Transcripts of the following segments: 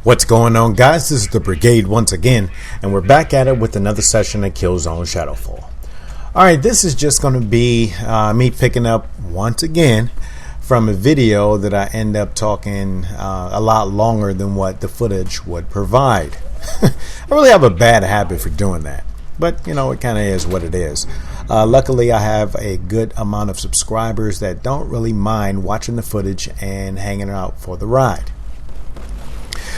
What's going on, guys? This is the Brigade once again, and we're back at it with another session of Killzone Shadow Fall. Alright, this is just going to be me picking up once again from a video that I end up talking a lot longer than what the footage would provide. I really have a bad habit for doing that, but you know, it kind of is what it is. Luckily, I have a good amount of subscribers that don't really mind watching the footage and hanging out for the ride.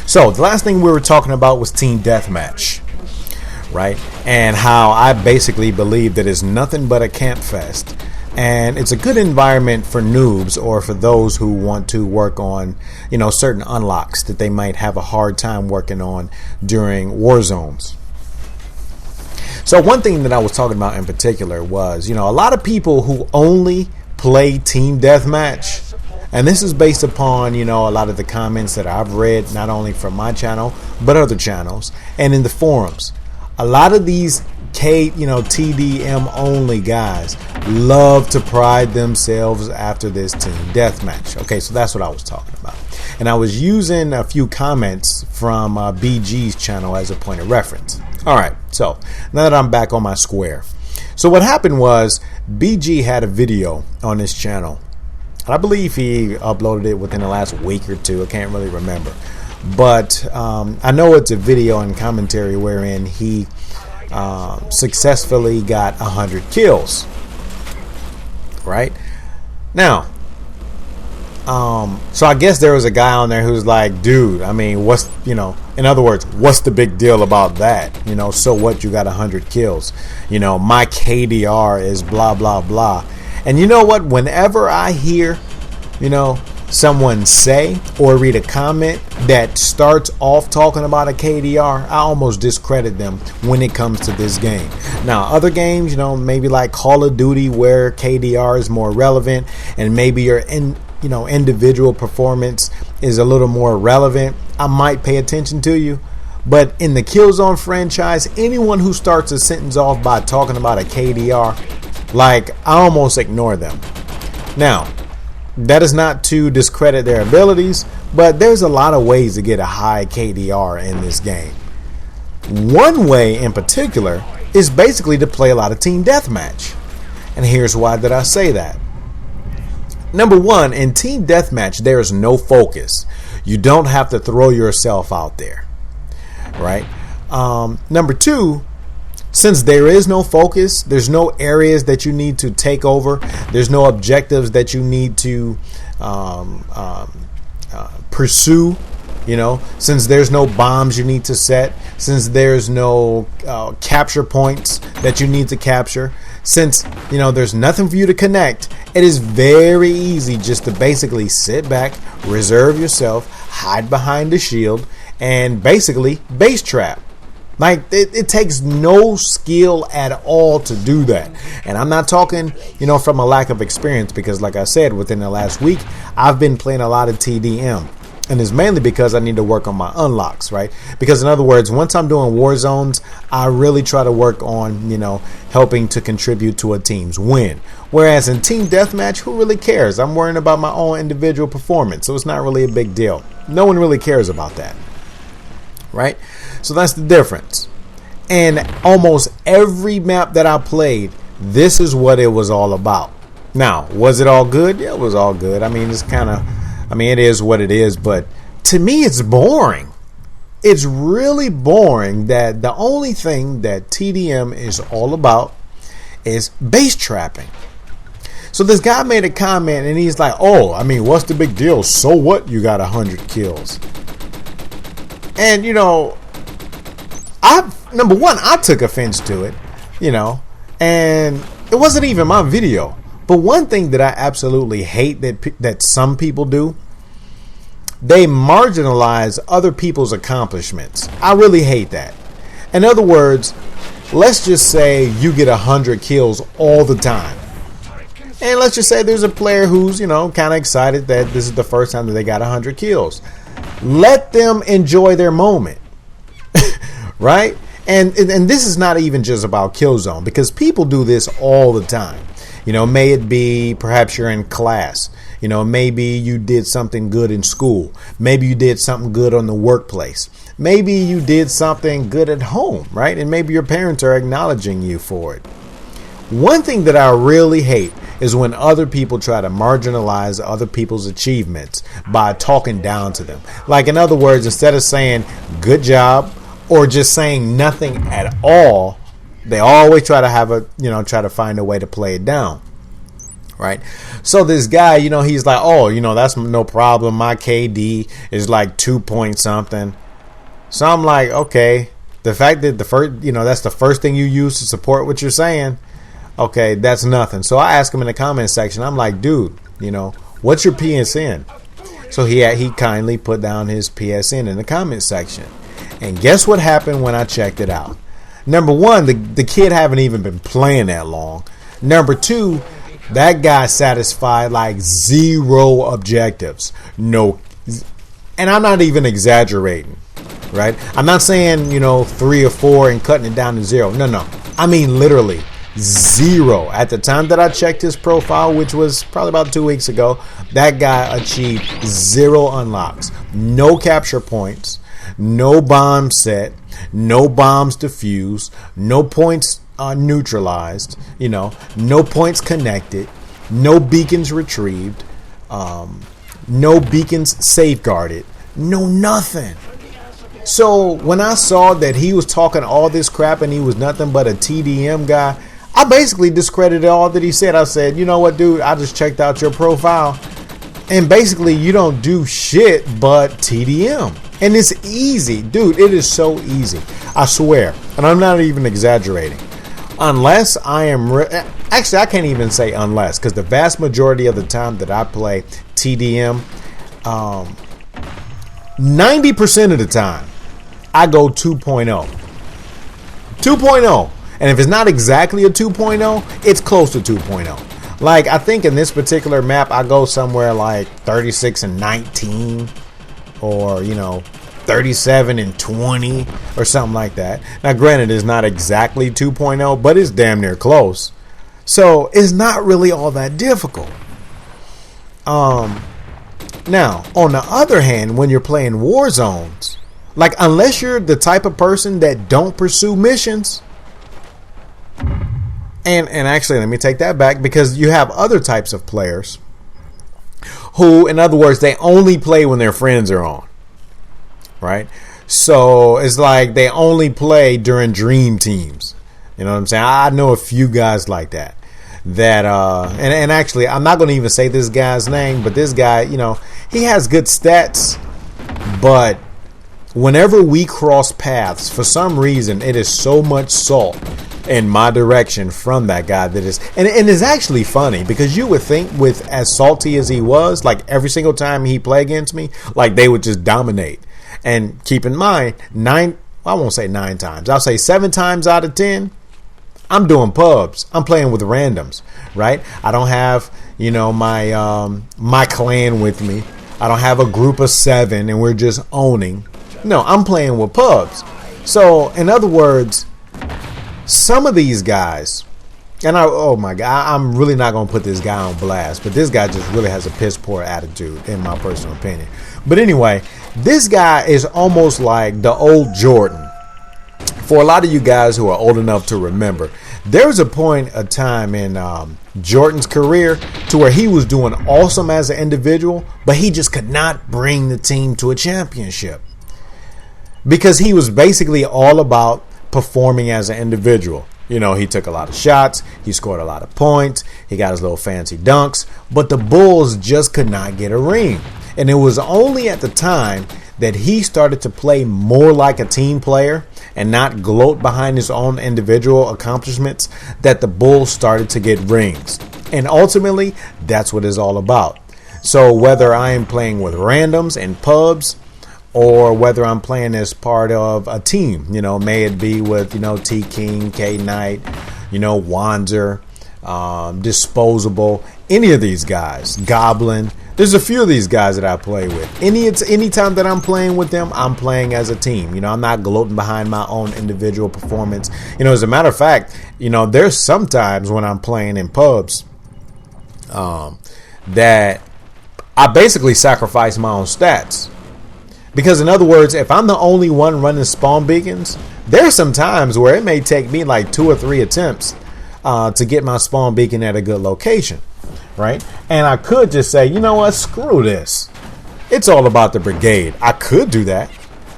So the last thing we were talking about was Team Deathmatch, right? And how I basically believe that it's nothing but a camp fest, and it's a good environment for noobs or for those who want to work on, you know, certain unlocks that they might have a hard time working on during war zones. So one thing that I was talking about in particular was, you know, a lot of people who only play Team Deathmatch. And this is based upon, you know, a lot of the comments that I've read, not only from my channel, but other channels and in the forums. A lot of these TDM only guys love to pride themselves after this team deathmatch. Okay, so that's what I was talking about. And I was using a few comments from BG's channel as a point of reference. All right, so now that I'm back on my square. So what happened was BG had a video on his channel. I believe he uploaded it within the last week or two. I can't really remember. But I know it's a video and commentary wherein he successfully got 100 kills. Right? Now, so I guess there was a guy on there who's like, dude, I mean, what's, you know, in other words, what's the big deal about that? You know, so what, you got 100 kills? You know, my KDR is blah, blah, blah. And you know what? Whenever I hear, you know, someone say or read a comment that starts off talking about a KDR, I almost discredit them when it comes to this game. Now, other games, you know, maybe like Call of Duty, where KDR is more relevant, and maybe your individual performance is a little more relevant, I might pay attention to you. But in the Killzone franchise, anyone who starts a sentence off by talking about a KDR, like, I almost ignore them. Now, that is not to discredit their abilities, but there's a lot of ways to get a high KDR in this game. One way in particular is basically to play a lot of Team Deathmatch. And here's why that I say that. Number one, in Team Deathmatch, there is no focus. You don't have to throw yourself out there, right? Number two, since there is no focus, there's no areas that you need to take over, there's no objectives that you need to pursue, you know, since there's no bombs you need to set, since there's no capture points that you need to capture, since, you know, there's nothing for you to connect, it is very easy just to basically sit back, reserve yourself, hide behind the shield, and basically base trap. Like, it takes no skill at all to do that. And I'm not talking, you know, from a lack of experience, because like I said, within the last week, I've been playing a lot of TDM. And it's mainly because I need to work on my unlocks, right? Because in other words, once I'm doing war zones, I really try to work on, you know, helping to contribute to a team's win. Whereas in Team Deathmatch, who really cares? I'm worrying about my own individual performance, so it's not really a big deal. No one really cares about that, right? So that's the difference. And almost every map that I played, this is what it was all about. Now, was it all good? Yeah, it was all good. I mean, it's kind of, I mean, it is what it is, but to me, it's boring. It's really boring that the only thing that TDM is all about is base trapping. So this guy made a comment and he's like, oh, I mean, what's the big deal? So what? You got 100 kills. And, you know, number one, I took offense to it, you know, and it wasn't even my video. But one thing that I absolutely hate that some people do, they marginalize other people's accomplishments. I really hate that. In other words, let's just say you get 100 kills all the time. And let's just say there's a player who's, you know, kind of excited that this is the first time that they got 100 kills. Let them enjoy their moment. Right? And this is not even just about Killzone, because people do this all the time. You know, may it be perhaps you're in class, You know, maybe you did something good in school. Maybe you did something good on the workplace. Maybe you did something good at home, right? And maybe your parents are acknowledging you for it. One thing that I really hate is when other people try to marginalize other people's achievements by talking down to them. Like, in other words, instead of saying good job or just saying nothing at all, they always try to try to find a way to play it down. Right. So this guy, he's like, oh, that's no problem. My KD is like 2 point something. So I'm like, okay, the fact that that's the first thing you use to support what you're saying. Okay, that's nothing. So I ask him in the comment section. I'm like, dude, what's your PSN? So he kindly put down his PSN in the comment section. And guess what happened when I checked it out? Number one, the kid haven't even been playing that long. Number two, that guy satisfied like 0 objectives. No. And I'm not even exaggerating, right? I'm not saying, 3 or 4 and cutting it down to 0. No. I mean, literally 0. At the time that I checked his profile, which was probably about 2 weeks ago, that guy achieved 0 unlocks. No capture points. No bombs set. No bombs defused. No points neutralized, no points connected, no beacons retrieved, no beacons safeguarded, no nothing. So when I saw that he was talking all this crap and he was nothing but a TDM guy, I basically discredited all that he said. I said, you know what, dude, I just checked out your profile and basically you don't do shit but TDM. And it's easy, dude. It is so easy. I swear. And I'm not even exaggerating. Unless I am actually, I can't even say unless, because the vast majority of the time that I play TDM, 90% of the time I go 2.0. 2.0. And if it's not exactly a 2.0, it's close to 2.0. Like, I think in this particular map I go somewhere like 36 and 19 or 37 and 20 or something like that. Now, granted, it's not exactly 2.0, but it's damn near close. So it's not really all that difficult. Now, on the other hand, when you're playing war zones, like, unless you're the type of person that don't pursue missions, and actually, let me take that back, because you have other types of players who, in other words, they only play when their friends are on. Right? So it's like they only play during dream teams. You know what I'm saying? I know a few guys like that. And actually, I'm not going to even say this guy's name, but this guy, he has good stats, but whenever we cross paths, for some reason, it is so much salt in my direction from that guy that is, and it's actually funny, because you would think with as salty as he was, like every single time he played against me, like they would just dominate. And keep in mind, I won't say 9 times. I'll say 7 times out of 10, I'm doing pubs. I'm playing with randoms, right? I don't have, my clan with me. I don't have a group of 7 and we're just owning. No, I'm playing with pubs. So, in other words, some of these guys, and oh my God, I'm really not going to put this guy on blast, but this guy just really has a piss poor attitude, in my personal opinion. But anyway, this guy is almost like the old Jordan. For a lot of you guys who are old enough to remember, there was a point of time in Jordan's career to where he was doing awesome as an individual, but he just could not bring the team to a championship because he was basically all about performing as an individual. He took a lot of shots, he scored a lot of points, he got his little fancy dunks, but the Bulls just could not get a ring. And it was only at the time that he started to play more like a team player and not gloat behind his own individual accomplishments that the Bulls started to get rings. And ultimately, that's what it's all about. So whether I am playing with randoms and pubs, or whether I'm playing as part of a team, may it be with, T King, K Knight, Wanzer, Disposable, any of these guys, Goblin. There's a few of these guys that I play with. Anytime that I'm playing with them, I'm playing as a team. I'm not gloating behind my own individual performance. As a matter of fact, there's sometimes when I'm playing in pubs that I basically sacrifice my own stats. Because in other words, if I'm the only one running spawn beacons, there's some times where it may take me like 2 or 3 attempts to get my spawn beacon at a good location, right? And I could just say, you know what, screw this. It's all about the brigade. I could do that.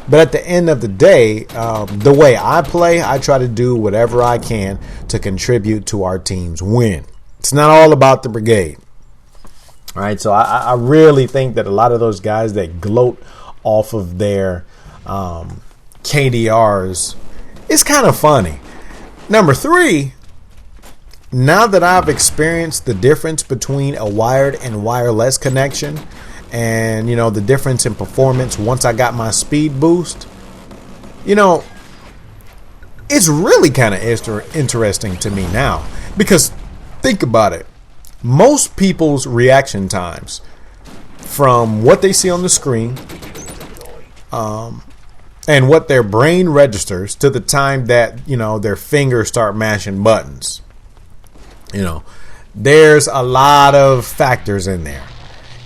But at the end of the day, the way I play, I try to do whatever I can to contribute to our team's win. It's not all about the brigade. All right, so I really think that a lot of those guys that gloat off of their KDRs, it's kind of funny. Number 3, now that I've experienced the difference between a wired and wireless connection, and you know the difference in performance once I got my speed boost, you know, it's really kind of interesting to me now, because think about it. Most people's reaction times from what they see on the screen and what their brain registers to the time that, you know, their fingers start mashing buttons, you know, there's a lot of factors in there.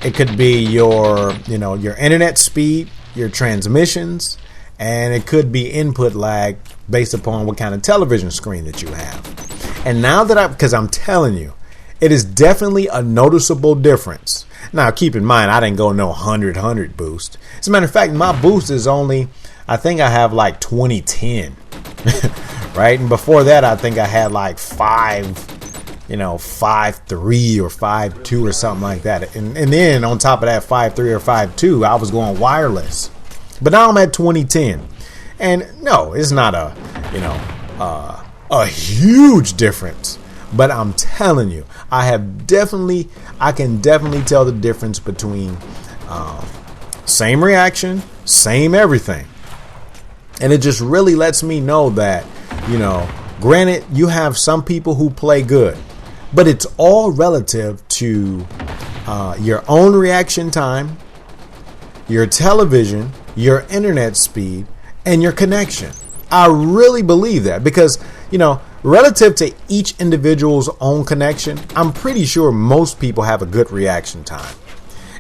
It could be your, you know, your internet speed, your transmissions, and it could be input lag based upon what kind of television screen that you have. And now that because I'm telling you, it is definitely a noticeable difference. Now, keep in mind, I didn't go no 100 boost. As a matter of fact, my boost is only, I think I have like 2010, right? And before that, I think I had like 5.3 or 5.2 or something like that. And then on top of that 5.3 or 5.2, I was going wireless. But now I'm at 2010. And no, it's not a huge difference. But I'm telling you, I can definitely tell the difference between same reaction, same everything. And it just really lets me know that, you know, granted, you have some people who play good, but it's all relative to your own reaction time, your television, your internet speed, and your connection. I really believe that because, you know, relative to each individual's own connection, I'm pretty sure most people have a good reaction time.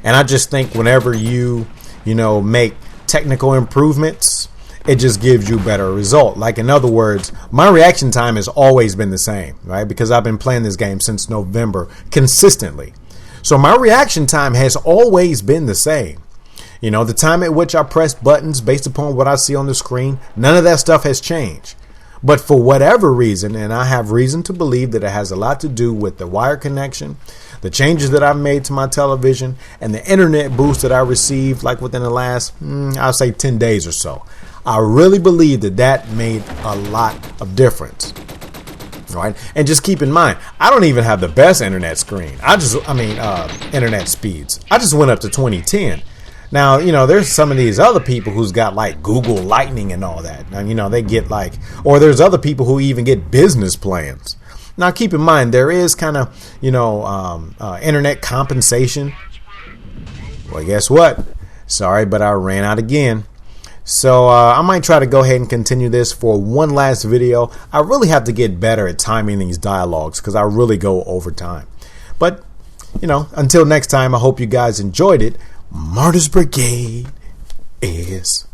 And I just think whenever you make technical improvements, it just gives you a better result. Like, in other words, my reaction time has always been the same, right? Because I've been playing this game since November consistently. So my reaction time has always been the same. You know, the time at which I press buttons based upon what I see on the screen, none of that stuff has changed. But for whatever reason, and I have reason to believe that it has a lot to do with the wire connection, the changes that I've made to my television, and the internet boost that I received like within the last, I'll say 10 days or so. I really believe that made a lot of difference. Right? And just keep in mind, I don't even have the best internet internet speeds. I just went up to 2010. Now, you know, there's some of these other people who's got like Google Lightning and all that. And, you know, they get like, or there's other people who even get business plans. Now, keep in mind, there is kind of, internet compensation. Well, guess what? Sorry, but I ran out again. So I might try to go ahead and continue this for one last video. I really have to get better at timing these dialogues because I really go over time. But, you know, until next time, I hope you guys enjoyed it. Martyr's Brigade is